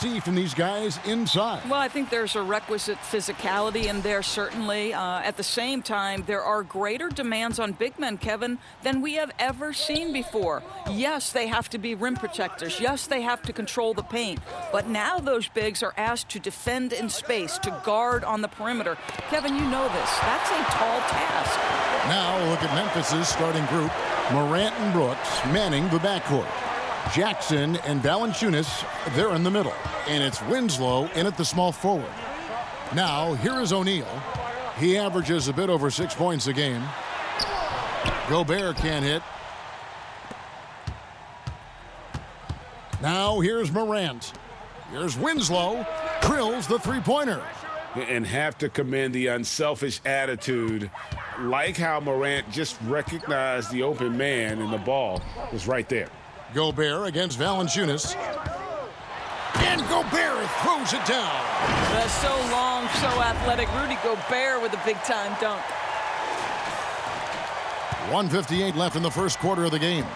see from these guys inside? Well, I think there's a requisite physicality in there, certainly. At the same time, there are greater demands on big men, Kevin, than we have ever seen before. Yes, they have to be rim protectors. Yes, they have to control the paint. But now those bigs are asked to defend in space, to guard on the perimeter. Kevin, you know this. That's a tall task. Now look at Memphis's starting group. Morant and Brooks manning the backcourt. Jackson and Valanciunas, they're in the middle. And it's Winslow in at the small forward. Now, here is O'Neal. He averages a bit over 6 points a game. Gobert can't hit. Now, here's Morant. Here's Winslow. Drills the three-pointer. And have to commend the unselfish attitude. Like how Morant just recognized the open man and the ball was right there. Gobert against Valanciunas. And Gobert throws it down. That's so long, so athletic. Rudy Gobert with a big-time dunk. 1:58 left in the first quarter of the game.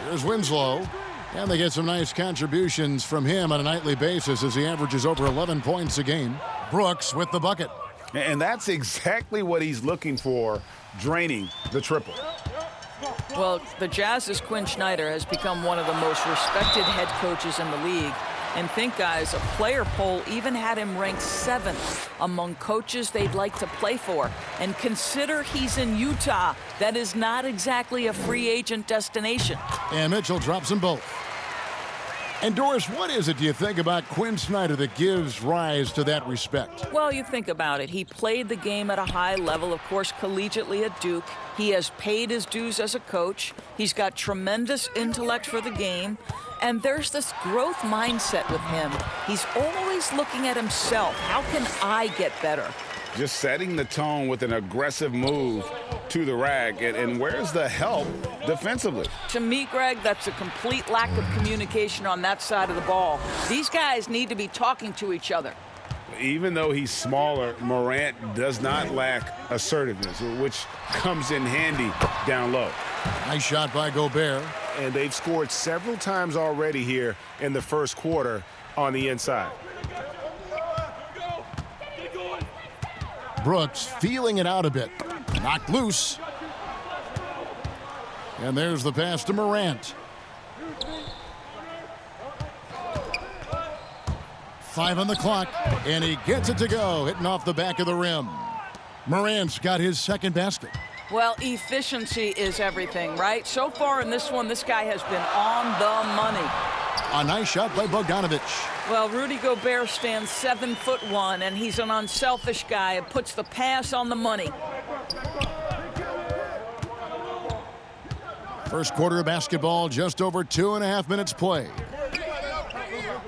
Here's Winslow. And they get some nice contributions from him on a nightly basis as he averages over 11 points a game. Brooks with the bucket. And that's exactly what he's looking for, draining the triple. Well, the Jazz's Quinn Snyder has become one of the most respected head coaches in the league. And think, guys, a player poll even had him ranked 7th among coaches they'd like to play for. And consider he's in Utah. That is not exactly a free agent destination. And Mitchell drops them both. And Doris, what is it, do you think, about Quinn Snyder that gives rise to that respect? Well, you think about it. He played the game at a high level, of course, collegiately at Duke. He has paid his dues as a coach. He's got tremendous intellect for the game. And there's this growth mindset with him. He's always looking at himself. How can I get better? Just setting the tone with an aggressive move to the rack. And where's the help defensively? To me, Greg, that's a complete lack of communication on that side of the ball. These guys need to be talking to each other. Even though he's smaller, Morant does not lack assertiveness, which comes in handy down low. Nice shot by Gobert. And they've scored several times already here in the first quarter on the inside. Brooks feeling it out a bit. Knocked loose. And there's the pass to Morant. 5 on the clock, and he gets it to go, hitting off the back of the rim. Morant's got his second basket. Well, efficiency is everything, right? So far in this one, this guy has been on the money. A nice shot by Bogdanovich. Well, Rudy Gobert stands 7'1", and he's an unselfish guy and puts the pass on the money. First quarter of basketball, just over 2.5 minutes play.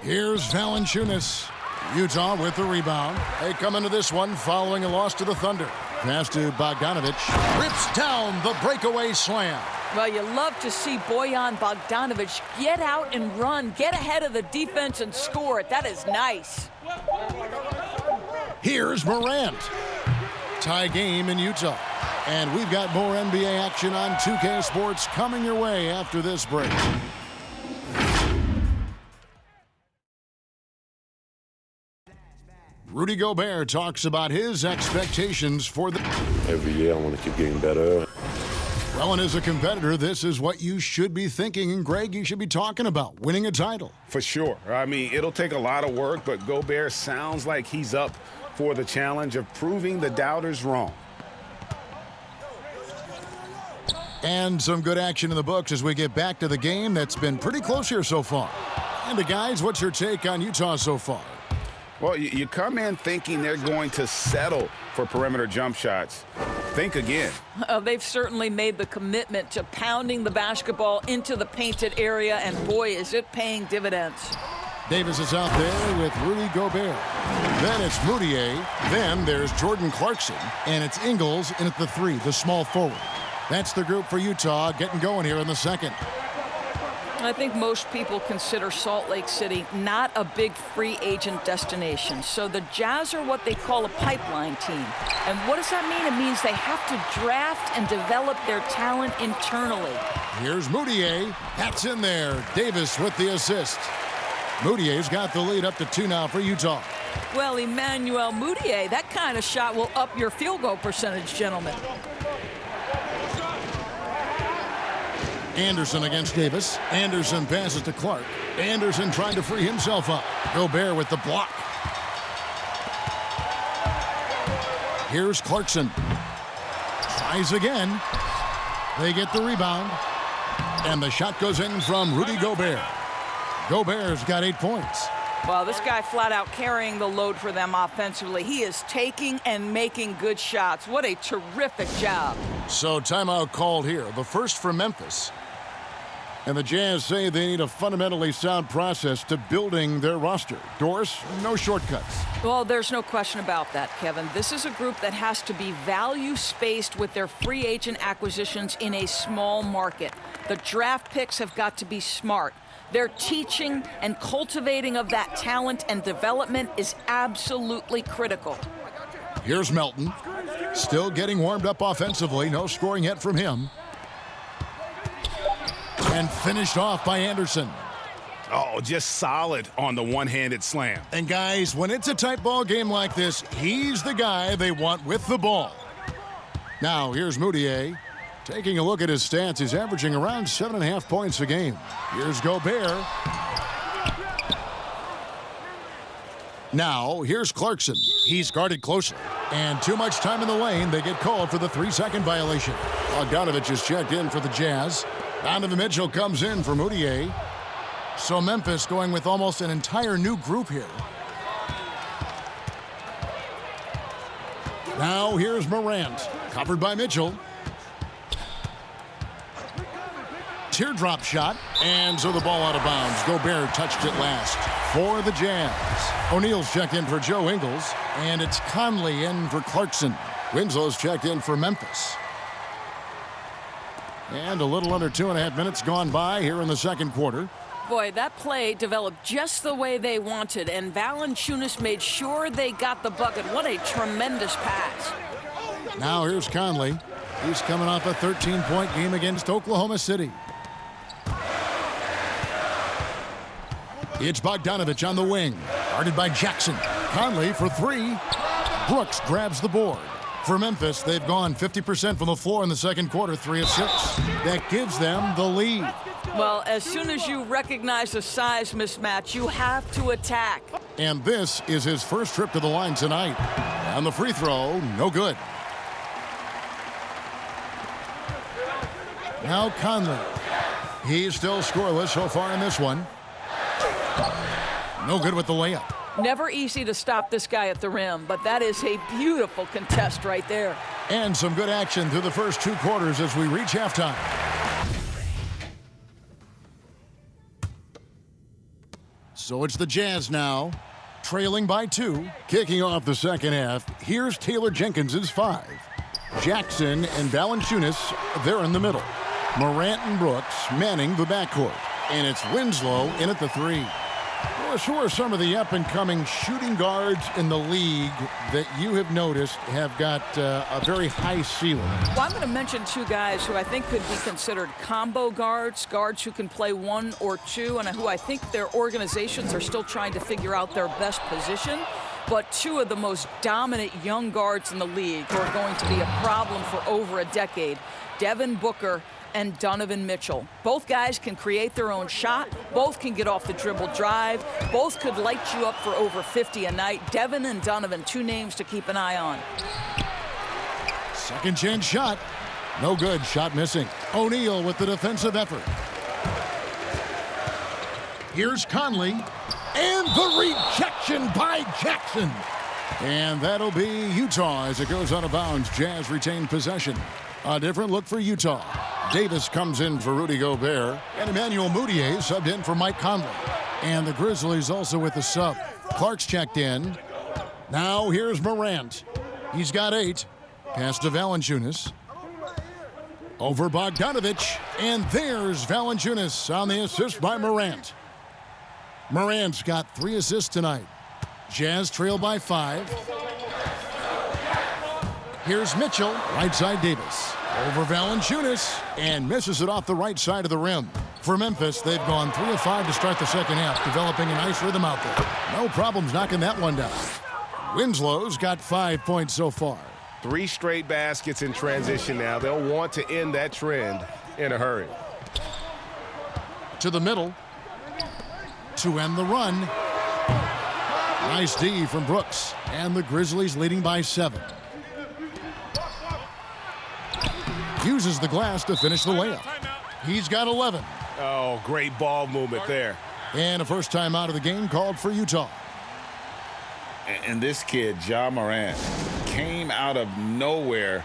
Here's Valanciunas. Utah with the rebound. They come into this one following a loss to the Thunder. Pass to Bogdanovich. Rips down the breakaway slam. Well, you love to see Bojan Bogdanovich get out and run, get ahead of the defense and score it. That is nice. Here's Morant. Tie game in Utah. And we've got more NBA action on 2K Sports coming your way after this break. Rudy Gobert talks about his expectations for the... Every year I want to keep getting better. Well, and as a competitor, this is what you should be thinking. And, Greg, you should be talking about winning a title. For sure. I mean, it'll take a lot of work, but Gobert sounds like he's up for the challenge of proving the doubters wrong. And some good action in the books as we get back to the game that's been pretty close here so far. And, guys, what's your take on Utah so far? Well, you come in thinking they're going to settle for perimeter jump shots. Think again. They've certainly made the commitment to pounding the basketball into the painted area, and boy, is it paying dividends. Davis is out there with Rudy Gobert. Then it's Moutier. Then there's Jordan Clarkson. And it's Ingles in at the 3, the small forward. That's the group for Utah getting going here in the second. I think most people consider Salt Lake City not a big free agent destination. So the Jazz are what they call a pipeline team. And what does that mean? It means they have to draft and develop their talent internally. Here's Moutier. That's in there. Davis with the assist. Moutier's got the lead up to 2 now for Utah. Well, Emmanuel Moutier, that kind of shot will up your field goal percentage, gentlemen. Anderson against Davis. Anderson passes to Clark. Anderson trying to free himself up. Gobert with the block. Here's Clarkson. Tries again. They get the rebound. And the shot goes in from Rudy Gobert. Gobert's got 8 points. Well, this guy flat out carrying the load for them offensively. He is taking and making good shots. What a terrific job. So timeout called here. The first for Memphis. And the Jazz say they need a fundamentally sound process to building their roster. Doris, no shortcuts. Well, there's no question about that, Kevin. This is a group that has to be value-spaced with their free agent acquisitions in a small market. The draft picks have got to be smart. Their teaching and cultivating of that talent and development is absolutely critical. Here's Melton. Still getting warmed up offensively. No scoring yet from him. And finished off by Anderson. Oh, just solid on the one-handed slam. And guys, when it's a tight ball game like this, he's the guy they want with the ball. Now, here's Moutier. Taking a look at his stats, he's averaging around 7.5 points a game. Here's Gobert. Now, here's Clarkson. He's guarded closely. And too much time in the lane. They get called for the 3-second violation. Bogdanovich is checked in for the Jazz. Donovan Mitchell comes in for Moutier. So Memphis going with almost an entire new group here. Now, here's Morant. Covered by Mitchell. Teardrop shot, and so the ball out of bounds. Gobert touched it last for the Jazz. O'Neal's checked in for Joe Ingles, and it's Conley in for Clarkson. Winslow's checked in for Memphis. And a little under 2.5 minutes gone by here in the second quarter. Boy, that play developed just the way they wanted, and Valanciunas made sure they got the bucket. What a tremendous pass. Now here's Conley. He's coming off a 13-point game against Oklahoma City. It's Bogdanovich on the wing, guarded by Jackson. Conley for 3. Brooks grabs the board. For Memphis, they've gone 50% from the floor in the second quarter, 3 of 6. That gives them the lead. Well, as soon as you recognize a size mismatch, you have to attack. And this is his first trip to the line tonight. And the free throw, no good. Now Conley. He's still scoreless so far in this one. No good with the layup. Never easy to stop this guy at the rim, but that is a beautiful contest right there. And some good action through the first 2 quarters as we reach halftime. So it's the Jazz now, trailing by 2. Kicking off the second half, here's Taylor Jenkins's 5. Jackson and Valanciunas, they're in the middle. Morant and Brooks manning the backcourt. And it's Winslow in at the 3. Who are some of the up-and-coming shooting guards in the league that you have noticed have got a very high ceiling? Well, I'm going to mention 2 guys who I think could be considered combo guards who can play 1 or 2, and who I think their organizations are still trying to figure out their best position. But 2 of the most dominant young guards in the league who are going to be a problem for over a decade, Devin Booker and Donovan Mitchell. Both guys can create their own shot. Both can get off the dribble drive. Both could light you up for over 50 a night. Devin and Donovan, 2 names to keep an eye on. Second chance shot. No good. Shot missing. O'Neal with the defensive effort. Here's Conley. And the rejection by Jackson. And that'll be Utah as it goes out of bounds. Jazz retain possession. A different look for Utah. Davis comes in for Rudy Gobert. And Emmanuel Moutier subbed in for Mike Conley. And the Grizzlies also with the sub. Clark's checked in. Now here's Morant. He's got 8. Pass to Valanciunas. Over Bogdanovich. And there's Valanciunas on the assist by Morant. Morant's got 3 assists tonight. Jazz trail by 5. Here's Mitchell, right side Davis. Over Valanciunas, and misses it off the right side of the rim. For Memphis, they've gone 3 of 5 to start the second half, developing a nice rhythm out there. No problems knocking that one down. Winslow's got 5 points so far. 3 straight baskets in transition now. They'll want to end that trend in a hurry. To the middle to end the run. Nice D from Brooks, and the Grizzlies leading by 7. Uses the glass to finish the layup. He's got 11. Oh, great ball movement there. And a first time out of the game called for Utah. And this kid, Ja Morant, came out of nowhere,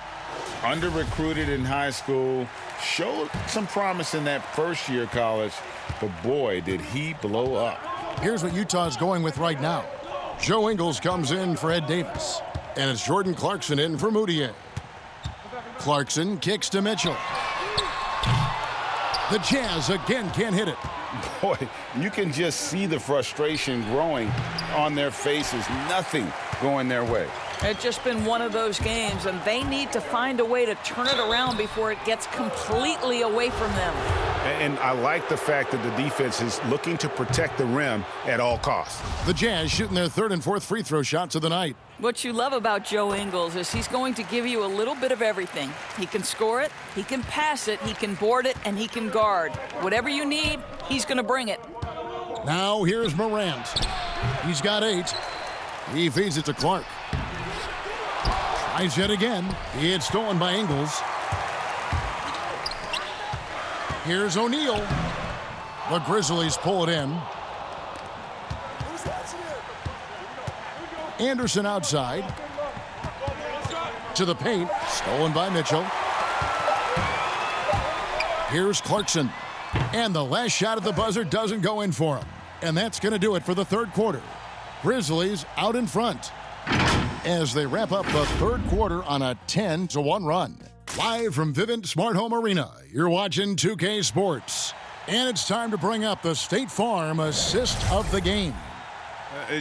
under-recruited in high school, showed some promise in that first year of college, but boy, did he blow up. Here's what Utah's going with right now. Joe Ingles comes in for Ed Davis, and it's Jordan Clarkson in for Moutier. Clarkson kicks to Mitchell. The Jazz again can't hit it. Boy, you can just see the frustration growing on their faces. Nothing going their way. It's just been one of those games, and they need to find a way to turn it around before it gets completely away from them. And I like the fact that the defense is looking to protect the rim at all costs. The Jazz shooting their 3rd and 4th free throw shots of the night. What you love about Joe Ingles is he's going to give you a little bit of everything. He can score it, he can pass it, he can board it, and he can guard. Whatever you need, he's going to bring it. Now here's Morant. He's got 8. He feeds it to Clark. Tries yet again. It's stolen by Ingles. Here's O'Neal. The Grizzlies pull it in. Anderson outside. To the paint. Stolen by Mitchell. Here's Clarkson. And the last shot at the buzzer doesn't go in for him. And that's going to do it for the 3rd quarter. Grizzlies out in front as they wrap up the 3rd quarter on a 10-1 run. Live from Vivint Smart Home Arena, you're watching 2K Sports. And it's time to bring up the State Farm assist of the game.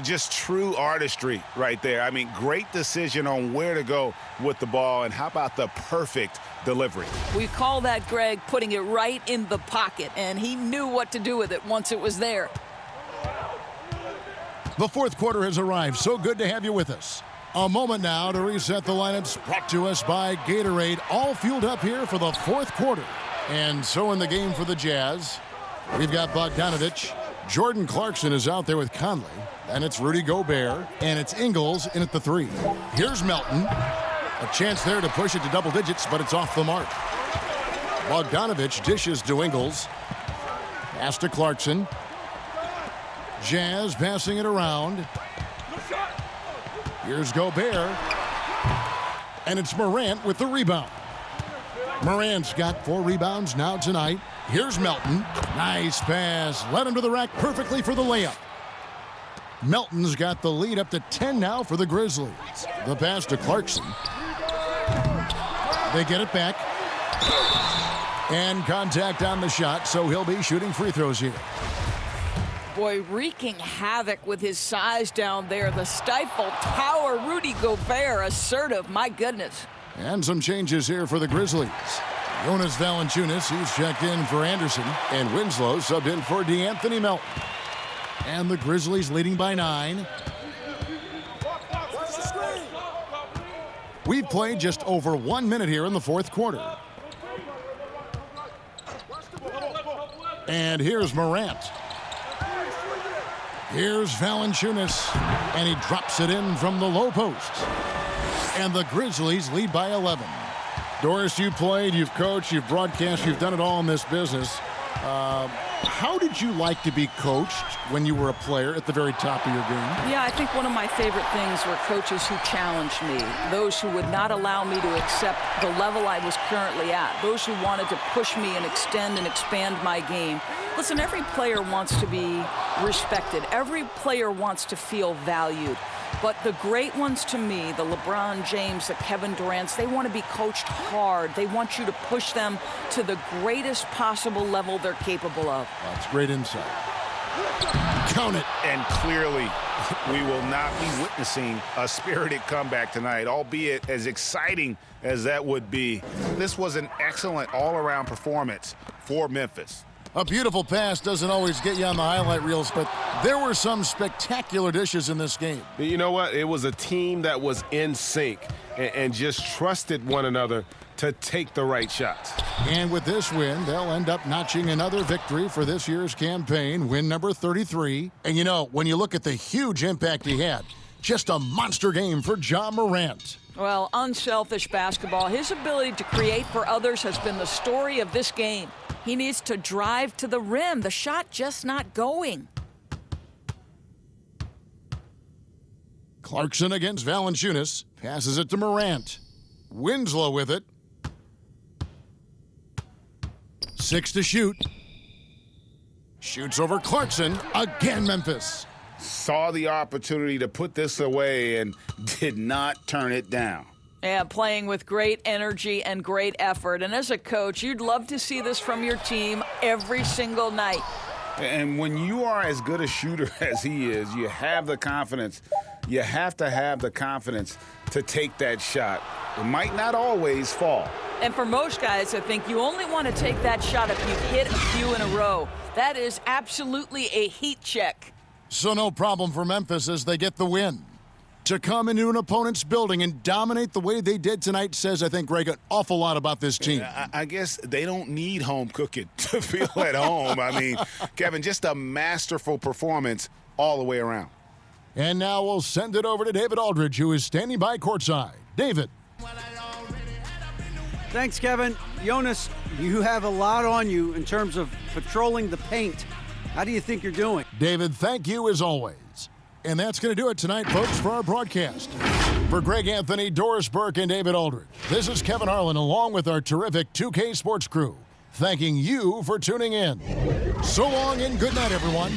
Just true artistry right there. I mean, great decision on where to go with the ball, and how about the perfect delivery? We call that, Greg, putting it right in the pocket, and he knew what to do with it once it was there. The 4th quarter has arrived. So good to have you with us. A moment now to reset the lineups, brought to us by Gatorade, all fueled up here for the 4th quarter. And so in the game for the Jazz, we've got Bogdanovich. Jordan Clarkson is out there with Conley. And it's Rudy Gobert, and it's Ingles in at the 3. Here's Melton. A chance there to push it to double digits, but it's off the mark. Bogdanovich dishes to Ingles. Pass to Clarkson. Jazz passing it around. Here's Gobert. And it's Morant with the rebound. Morant's got 4 rebounds now tonight. Here's Melton. Nice pass. Led him to the rack perfectly for the layup. Melton's got the lead up to 10 now for the Grizzlies. The pass to Clarkson. They get it back. And contact on the shot, so he'll be shooting free throws here. Boy, wreaking havoc with his size down there. The stifle tower, Rudy Gobert, assertive, my goodness. And some changes here for the Grizzlies. Jonas Valanciunas, he's checked in for Anderson. And Winslow subbed in for DeAnthony Melton. And the Grizzlies leading by 9. We've played just over 1 minute here in the 4th quarter. And here's Morant. Here's Valanciunas. And he drops it in from the low post. And the Grizzlies lead by 11. Doris, you played, you've coached, you've broadcast, you've done it all in this business. How did you like to be coached when you were a player at the very top of your game? Yeah, I think one of my favorite things were coaches who challenged me, those who would not allow me to accept the level I was currently at, those who wanted to push me and extend and expand my game. Listen, every player wants to be respected. Every player wants to feel valued. But the great ones to me, the LeBron James, the Kevin Durants, they want to be coached hard. They want you to push them to the greatest possible level they're capable of. That's great insight. Count it. And clearly, we will not be witnessing a spirited comeback tonight, albeit as exciting as that would be. This was an excellent all-around performance for Memphis. A beautiful pass doesn't always get you on the highlight reels, but there were some spectacular dishes in this game. You know what? It was a team that was in sync and just trusted one another to take the right shots. And with this win, they'll end up notching another victory for this year's campaign, win number 33. And you know, when you look at the huge impact he had, just a monster game for Ja Morant. Well, unselfish basketball. His ability to create for others has been the story of this game. He needs to drive to the rim. The shot just not going. Clarkson against Valanciunas. Passes it to Morant. Winslow with it. 6 to shoot. Shoots over Clarkson. Again, Memphis. Saw the opportunity to put this away and did not turn it down. Yeah, playing with great energy and great effort. And as a coach, you'd love to see this from your team every single night. And when you are as good a shooter as he is, you have the confidence. You have to have the confidence to take that shot. It might not always fall. And for most guys, I think you only want to take that shot if you've hit a few in a row. That is absolutely a heat check. So no problem for Memphis as they get the win. To come into an opponent's building and dominate the way they did tonight says, I think, Greg, an awful lot about this team. I guess they don't need home cooking to feel at home. I mean, Kevin, just a masterful performance all the way around. And now we'll send it over to David Aldridge, who is standing by courtside. David. Thanks, Kevin. Jonas, you have a lot on you in terms of patrolling the paint. How do you think you're doing? David, thank you as always. And that's going to do it tonight, folks, for our broadcast. For Greg Anthony, Doris Burke, and David Aldridge, this is Kevin Harlan along with our terrific 2K Sports crew, thanking you for tuning in. So long and good night, everyone.